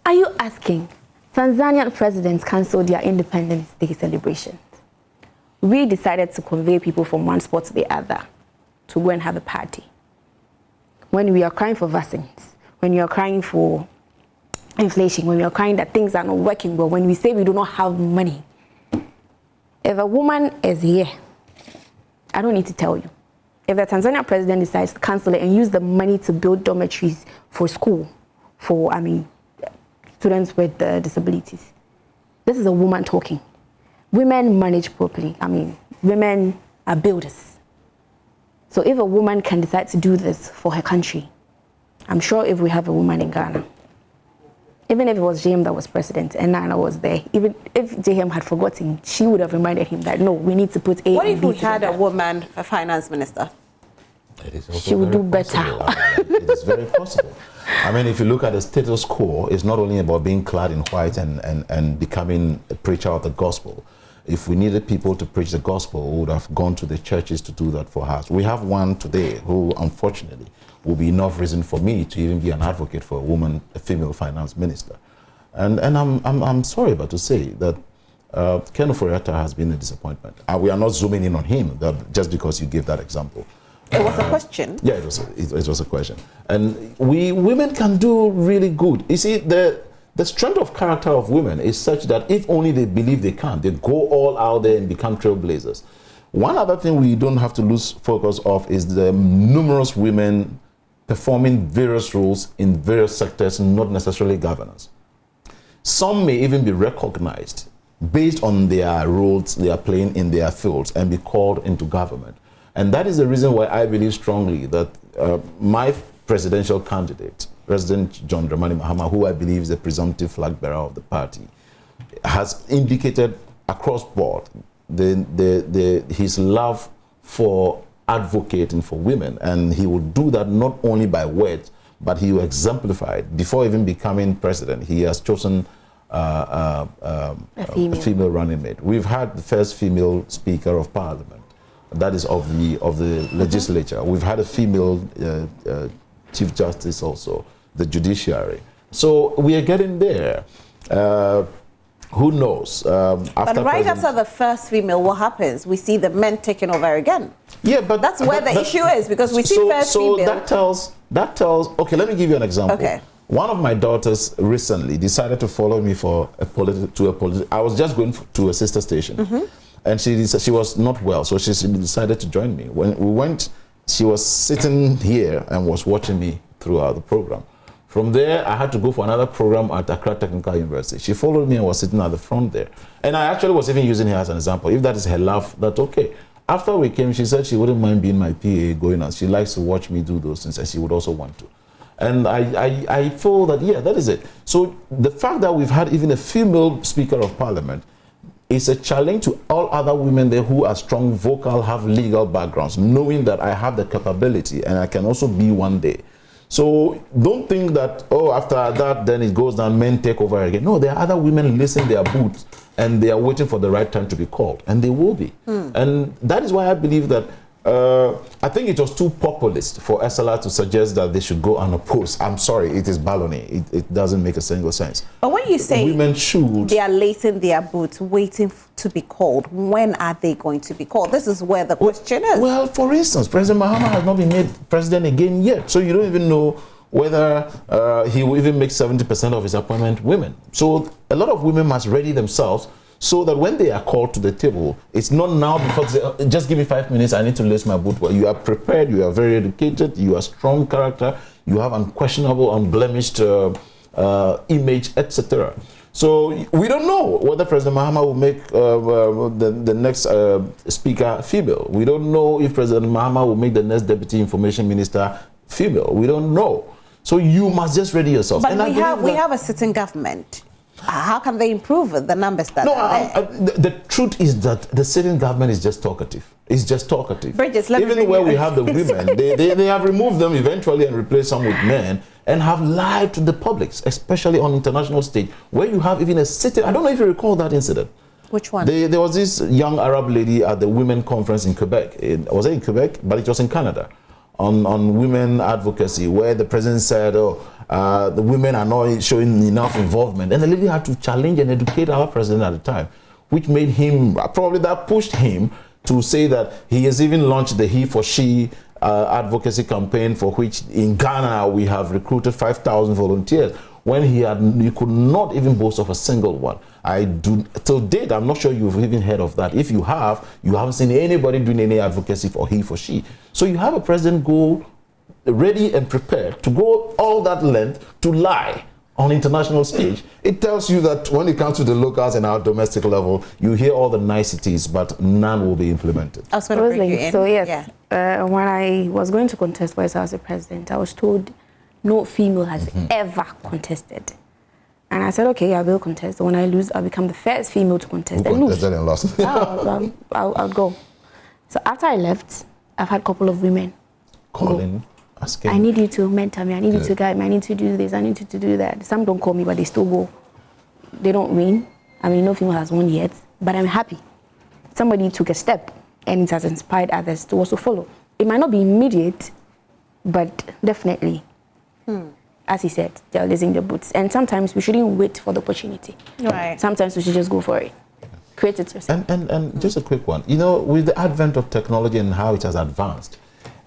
Are you asking? Tanzanian presidents cancelled their Independence Day celebrations. We decided to convey people from one spot to the other to go and have a party. When we are crying for vaccines, when you are crying for inflation, when we are crying that things are not working well, when we say we do not have money, if a woman is here, I don't need to tell you. If the Tanzanian president decides to cancel it and use the money to build dormitories for school, for, students with disabilities, this is a woman talking. Women manage properly. Women are builders. So if a woman can decide to do this for her country, I'm sure if we have a woman in Ghana, even if it was JM that was president and Nana was there, even if JM had forgotten, she would have reminded him that, no, we need to put A What and if B we had together. a woman a finance minister? She would do better. It is very possible. If you look at the status quo, it's not only about being clad in white and becoming a preacher of the gospel. If we needed people to preach the gospel, we would have gone to the churches to do that for us. We have one today who, unfortunately, will be enough reason for me to even be an advocate for a female finance minister. And I'm sorry but to say that Ken Ofori-Atta has been a disappointment. We are not zooming in on him just because you gave that example. It was a question. Yeah, it was a question. And women can do really good. You see, the strength of character of women is such that if only they believe they can, they go all out there and become trailblazers. One other thing we don't have to lose focus of is the numerous women performing various roles in various sectors, not necessarily governance. Some may even be recognized based on their roles they are playing in their fields and be called into government. And that is the reason why I believe strongly that my presidential candidate, President John Dramani Mahama, who I believe is the presumptive flag bearer of the party, has indicated across board his love for advocating for women, and he will do that not only by words, but he will exemplify it. Before even becoming president, he has chosen a female running mate. We've had the first female Speaker of Parliament, that is of the legislature. We've had a female Chief Justice also, the judiciary. So we are getting there. Who knows? But right after the first female, what happens? We see the men taking over again. Yeah, but that's where the issue is, because we see first female. So that tells. Okay, let me give you an example. Okay. One of my daughters recently decided to follow me for I was just going to a sister station, and she was not well, so she decided to join me. When we went, she was sitting here and was watching me throughout the program. From there, I had to go for another program at Accra Technical University. She followed me and was sitting at the front there. And I actually was even using her as an example. If that is her love, that's okay. After we came, she said she wouldn't mind being my PA going on. She likes to watch me do those things, and she would also want to. And I feel that, yeah, that is it. So the fact that we've had even a female Speaker of Parliament is a challenge to all other women there who are strong, vocal, have legal backgrounds, knowing that I have the capability and I can also be one day. So don't think that, oh, after that, then it goes down, men take over again. No, there are other women lacing their boots and they are waiting for the right time to be called, and they will be. And that is why I believe that I think it was too populist for SLR to suggest that they should go unopposed. I'm sorry, it is baloney. It doesn't make a single sense. But when you say women should, they are lacing their boots, waiting to be called, when are they going to be called? This is where the question is. Well, for instance, President Mahama has not been made president again yet, so you don't even know whether he will even make 70% of his appointment women. So a lot of women must ready themselves so that when they are called to the table, it's not now because they, just give me 5 minutes, I need to lace my boot. Well, you are prepared, you are very educated, you are strong character, you have unquestionable, unblemished image, etc. So we don't know whether President Mahama will make the next speaker female. We don't know if President Mahama will make the next deputy information minister female. We don't know. So you must just ready yourself. But we have a sitting government. How can they improve the numbers that are there? The truth is that the sitting government is just talkative. It's just talkative. Bridges, even where we have the women, they have removed them eventually and replaced them with men and have lied to the public, especially on international stage, where you have even a sitting. I don't know if you recall that incident. Which one? There was this young Arab lady at the women conference in Quebec. Was it in Quebec? But it was in Canada. On women advocacy, where the president said, the women are not showing enough involvement. And the lady had to challenge and educate our president at the time, which made him, probably that pushed him to say that he has even launched the He for She advocacy campaign, for which in Ghana we have recruited 5,000 volunteers, when he could not even boast of a single one. Till date, I'm not sure you've even heard of that. If you haven't seen anybody doing any advocacy for He for She. So you have a president go ready and prepared to go all that length to lie on international stage. It tells you that when it comes to the locals and our domestic level, you hear all the niceties, but none will be implemented. I was going to bring you in. So yes, when I was going to contest for as a president, I was told no female has ever contested. And I said, okay, I will contest. When I lose, I'll become the first female to contest. Who contested and lost? I'll go. So after I left, I've had a couple of women calling, asking. I need you to mentor me. I need you to guide me. I need to do this. I need you to do that. Some don't call me, but they still go. They don't win. I mean, no female has won yet, but I'm happy. Somebody took a step, and it has inspired others to also follow. It might not be immediate, but definitely. As he said, they're losing their boots. And sometimes we shouldn't wait for the opportunity. Right. Sometimes we should just go for it. Create it yourself. And just a quick one. You know, with the advent of technology and how it has advanced,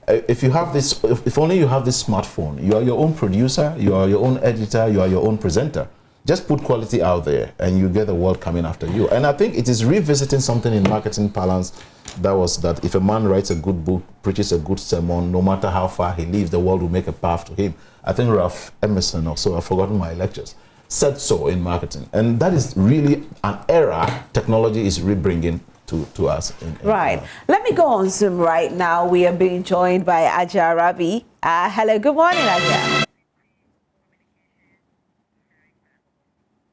if you have this, if only you have this smartphone, you are your own producer, you are your own editor, you are your own presenter. Just put quality out there and you get the world coming after you. And I think it is revisiting something in marketing parlance that if a man writes a good book, preaches a good sermon, no matter how far he lives, the world will make a path to him. I think Ralph Emerson, also, I've forgotten my lectures, said so in marketing. And that is really an era technology is rebringing to us. Right. Let me go on Zoom right now. We are being joined by Aja Rabi. Hello, good morning, Aja.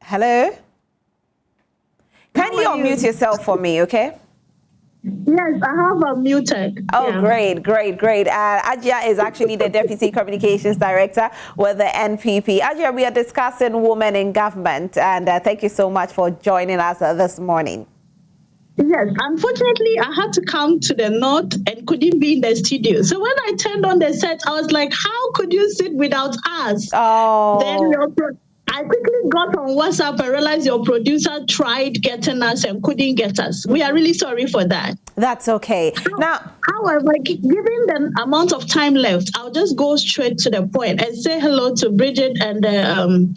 Hello? Can you unmute yourself for me, okay? Yes, I have unmuted. Oh, yeah. Great. Ajia is actually the Deputy Communications Director with the NPP. Ajia, we are discussing women in government, and thank you so much for joining us this morning. Yes, unfortunately, I had to come to the north and couldn't be in the studio. So when I turned on the set, I was like, how could you sit without us? Oh. Then I quickly got on WhatsApp and realized your producer tried getting us and couldn't get us. We are really sorry for that. That's okay. Now, however, given the amount of time left, I'll just go straight to the point and say hello to Bridget and the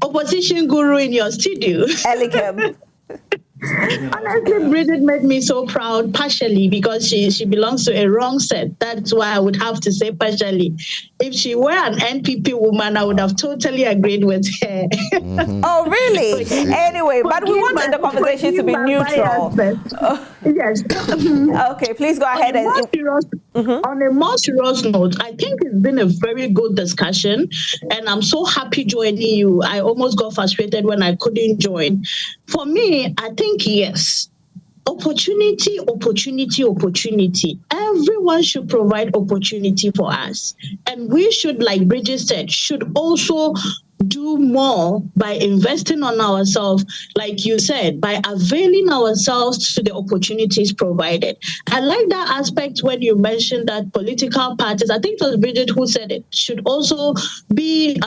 opposition guru in your studio. Elikem. Honestly, Bridget made me so proud, partially because she belongs to a wrong set. That's why I would have to say partially. If she were an NPP woman, I would have totally agreed with her. Oh, really? Anyway, but we want the conversation to be neutral. Yes. Okay, please go ahead. On a more serious note, I think it's been a very good discussion, and I'm so happy joining you. I almost got frustrated when I couldn't join. For me, I think yes. Opportunity. Everyone should provide opportunity for us. And we should, like Bridget said, should also do more by investing on ourselves, like you said, by availing ourselves to the opportunities provided. I like that aspect when you mentioned that political parties, I think it was Bridget who said it, should also be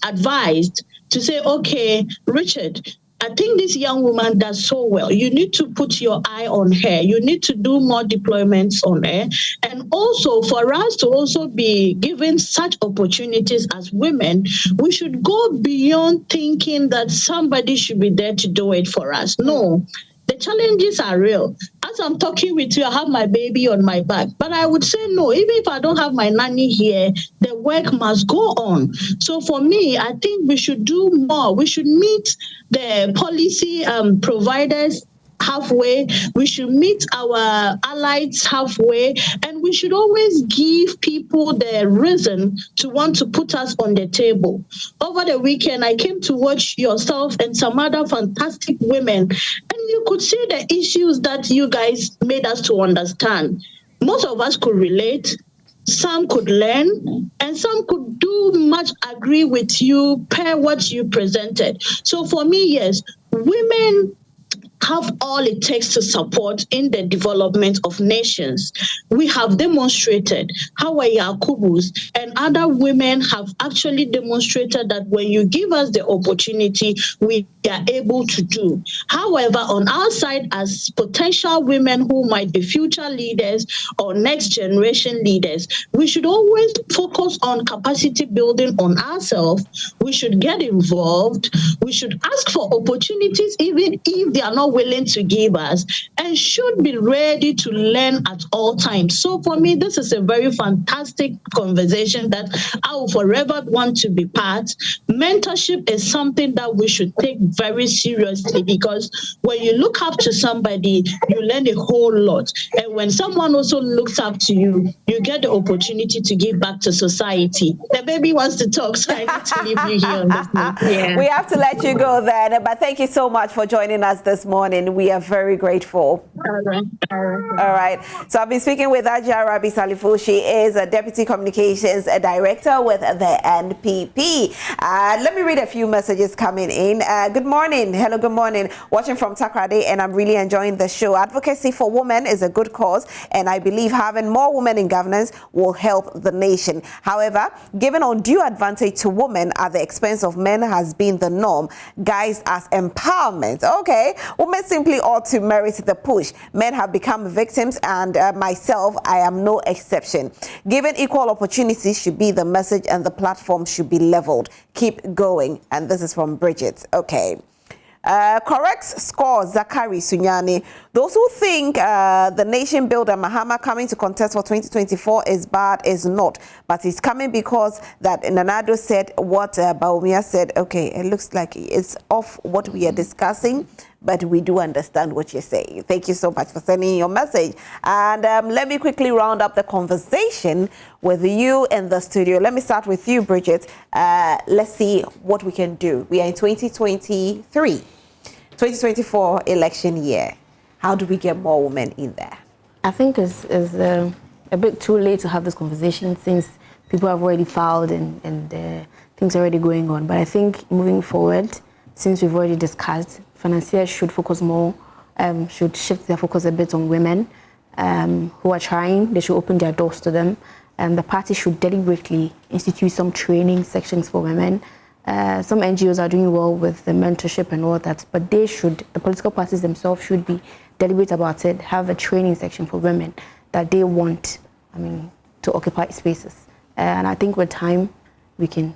advised to say, okay, Richard, I think this young woman does so well. You need to put your eye on her. You need to do more deployments on her. And also for us to also be given such opportunities as women, we should go beyond thinking that somebody should be there to do it for us. No. The challenges are real. As I'm talking with you, I have my baby on my back. But I would say no, even if I don't have my nanny here, the work must go on. So for me, I think we should do more. We should meet the policy providers halfway. We should meet our allies halfway, and we should always give people the reason to want to put us on the table. Over the weekend, I came to watch yourself and some other fantastic women, and you could see the issues that you guys made us to understand. Most of us could relate. Some could learn, and some could do much agree with you per what you presented. So for me, yes, women have all it takes to support in the development of nations. We have demonstrated, Hawa Yakubus and other women have actually demonstrated that when you give us the opportunity, we are able to do. However, on our side, as potential women who might be future leaders or next generation leaders, we should always focus on capacity building on ourselves. We should get involved. We should ask for opportunities, even if they are not willing to give us, and should be ready to learn at all times. So for me, this is a very fantastic conversation that I will forever want to be part. Mentorship is something that we should take very seriously, because when you look up to somebody, you learn a whole lot. And when someone also looks up to you, you get the opportunity to give back to society. The baby wants to talk, so I need to leave you here on this note. Yeah. We have to let you go then, but thank you so much for joining us this morning. We are very grateful. All right. So I've been speaking with Ajia Rabi Salifu. She is a Deputy Communications Director with the NPP. Let me read a few messages coming in. Good morning. Hello, good morning. Watching from Takrade, and I'm really enjoying the show. Advocacy for women is a good cause, and I believe having more women in governance will help the nation. However, giving undue advantage to women at the expense of men has been the norm. Guys, as empowerment. Okay. Women simply ought to merit the push. Men have become victims, and myself, I am no exception. Given equal opportunities should be the message, and the platform should be leveled. Keep going. And this is from Bridget. Okay. Correct score, Zachary Sunyani. Those who think the nation builder Mahama coming to contest for 2024 is bad is not. But he's coming because that Nanado said what Baumia said. Okay, it looks like it's off what we are discussing, but we do understand what you're saying. Thank you so much for sending your message. And let me quickly round up the conversation with you in the studio. Let me start with you, Bridget. Let's see what we can do. We are in 2024 election year. How do we get more women in there? I think it's a bit too late to have this conversation since people have already filed and things are already going on. But I think moving forward, since we've already discussed, financiers should focus more, should shift their focus a bit on women who are trying. They should open their doors to them. And the party should deliberately institute some training sections for women Some NGOs are doing well with the mentorship and all that, but the political parties themselves should be deliberate about it, have a training section for women that they want, to occupy spaces. And I think with time, we can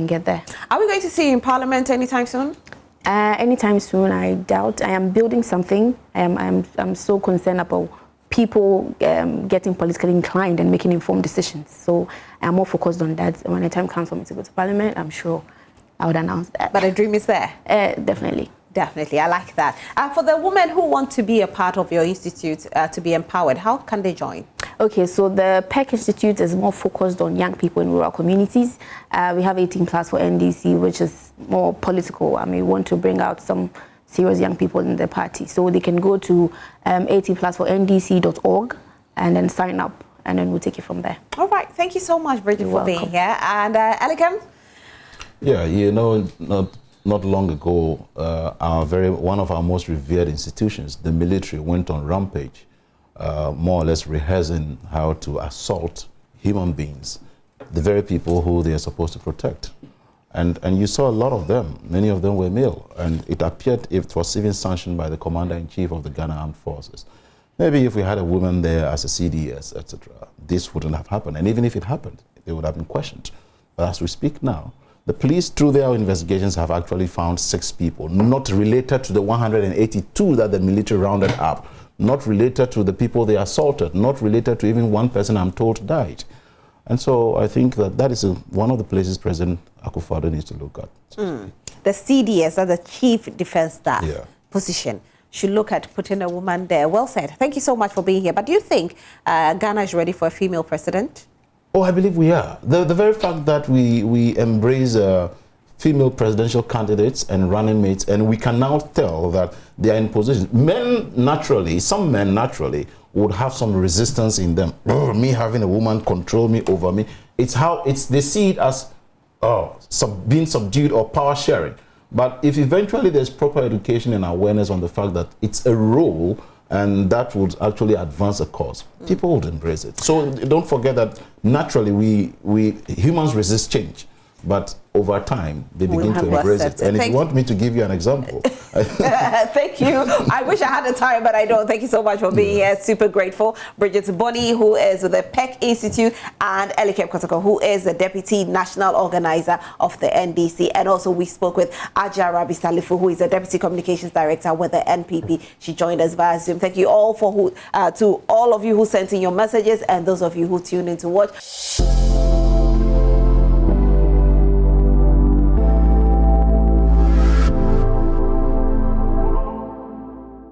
get there. Are we going to see you in Parliament anytime soon? Anytime soon, I doubt. I am building something. I'm so concerned about people getting politically inclined and making informed decisions. So I'm more focused on that. When the time comes for me to go to Parliament, I'm sure I would announce that. But the dream is there? Definitely. Definitely, I like that. For the women who want to be a part of your institute, to be empowered, how can they join? Okay, so the PEC Institute is more focused on young people in rural communities. We have 18 plus for NDC, which is more political. We want to bring out some serious young people in the party. So they can go to 18 plus for ndc.org and then sign up, and then we'll take it from there. All right, thank you so much, Bridget, for being here. And Elikem? Yeah, not long ago, one of our most revered institutions, the military, went on rampage, more or less rehearsing how to assault human beings, the very people who they are supposed to protect. And you saw a lot of them. Many of them were male, and it appeared it was even sanctioned by the Commander-in-Chief of the Ghana Armed Forces. Maybe if we had a woman there as a CDS, etc., this wouldn't have happened. And even if it happened, they would have been questioned. But as we speak now, the police, through their investigations, have actually found 6 people, not related to the 182 that the military rounded up, not related to the people they assaulted, not related to even one person I'm told died. And so I think that is one of the places President Akufo-Addo needs to look at. The CDS, or the Chief Defense Staff position, should look at putting a woman there. Well said. Thank you so much for being here. But do you think Ghana is ready for a female president? Oh, I believe we are. The very fact that we embrace female presidential candidates and running mates, and we can now tell that they are in position. Some men naturally would have some resistance in them. Me having a woman control me, over me. They see it as being subdued or power sharing. But if eventually there's proper education and awareness on the fact that it's a role and that would actually advance a cause, people would embrace it. So don't forget that naturally humans resist change, but over time they begin to embrace it. And if you want me to give you an example. Thank you. I wish I had the time, but I don't. Thank you so much for being here. Super grateful. Bridget Bonny, who is with the PEC Institute, and Elikem Kotoko, who is the Deputy National Organizer of the NDC. And also we spoke with Aja Rabi Salifu, who is the Deputy Communications Director with the NPP. She joined us via Zoom. Thank you all to all of you who sent in your messages and those of you who tuned in to watch.